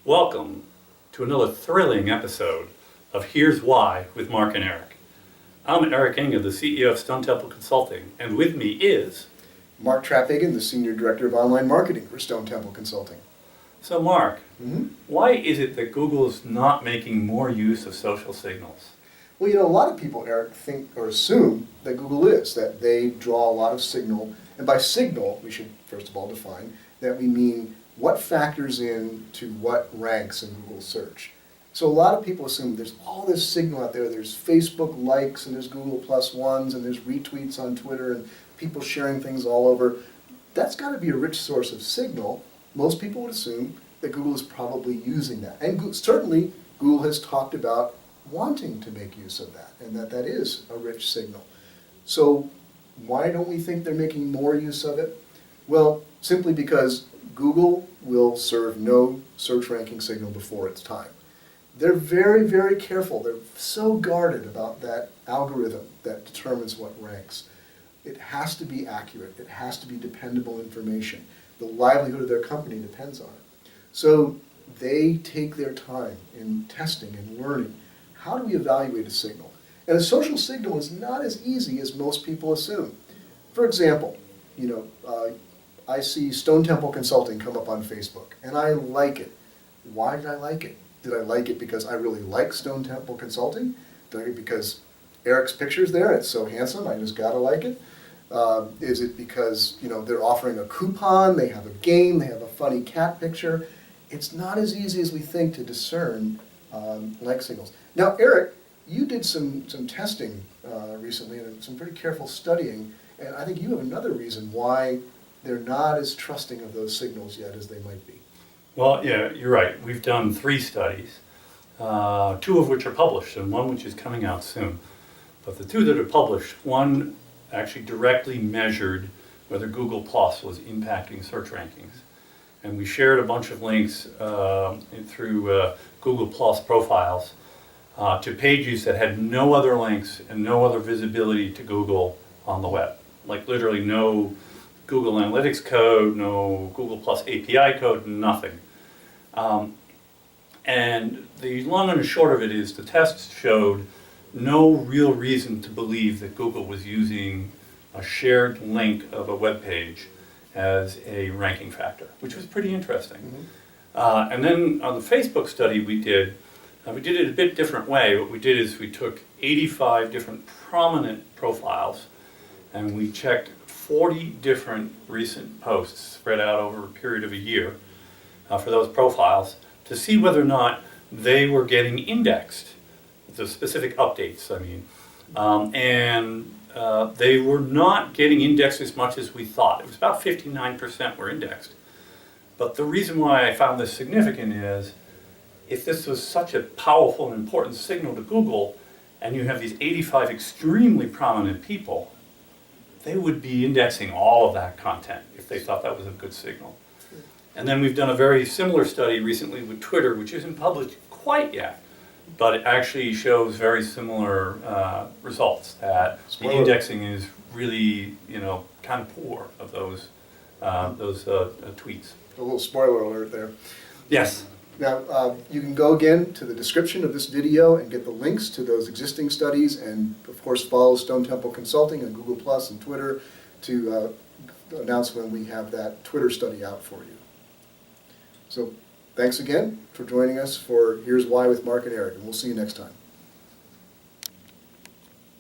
Welcome to another thrilling episode of Here's Why with Mark and Eric. I'm Eric Enge, the CEO of Stone Temple Consulting, and with me is... Mark Traphagen, the Senior Director of Online Marketing for Stone Temple Consulting. So Mark, why is it that Google is not making more use of social signals? Well, a lot of people, Eric, think or assume that Google is, that they draw a lot of signal. And by signal, we should first of all define that we mean what factors in to what ranks in Google search. So a lot of people assume there's all this signal out there. There's Facebook likes, and there's Google Plus ones, and there's retweets on Twitter, and people sharing things all over. That's got to be a rich source of signal. Most people would assume that Google is probably using that. And certainly, Google has talked about wanting to make use of that, and that is a rich signal. So why don't we think they're making more use of it? Well, simply because Google will serve no search ranking signal before its time. They're very, very careful. They're so guarded about that algorithm that determines what ranks. It has to be accurate. It has to be dependable information. The livelihood of their company depends on it. So they take their time in testing and learning. How do we evaluate a signal? And a social signal is not as easy as most people assume. For example, I see Stone Temple Consulting come up on Facebook, and I like it. Why did I like it? Did I like it because I really like Stone Temple Consulting? Did I like it because Eric's picture's there, it's so handsome, I just gotta like it? Is it because they're offering a coupon, they have a game, they have a funny cat picture? It's not as easy as we think to discern like signals. Now, Eric, you did some testing recently and some pretty careful studying, and I think you have another reason why they're not as trusting of those signals yet as they might be. Well, yeah, you're right. We've done 3 studies, 2 of which are published and 1 which is coming out soon. But the 2 that are published, one actually directly measured whether Google Plus was impacting search rankings. And we shared a bunch of links through Google Plus profiles to pages that had no other links and no other visibility to Google on the web. Like literally no Google Analytics code, no Google Plus API code, nothing. And the long and the short of it is the tests showed no real reason to believe that Google was using a shared link of a web page as a ranking factor, which was pretty interesting. And then on the Facebook study we did it a bit different way. What we did is we took 85 different prominent profiles and we checked 40 different recent posts spread out over a period of a year for those profiles to see whether or not they were getting indexed, the specific updates, they were not getting indexed as much as we thought. It was about 59% were indexed. But the reason why I found this significant is if this was such a powerful and important signal to Google and you have these 85 extremely prominent people, they would be indexing all of that content if they thought that was a good signal. And then we've done a very similar study recently with Twitter, which isn't published quite yet, but it actually shows very similar results, that the indexing is really, kind of poor of those tweets. A little spoiler alert there. Yes. Now, you can go again to the description of this video and get the links to those existing studies, and of course follow Stone Temple Consulting on Google Plus and Twitter to announce when we have that Twitter study out for you. So thanks again for joining us for Here's Why with Mark and Eric, and we'll see you next time.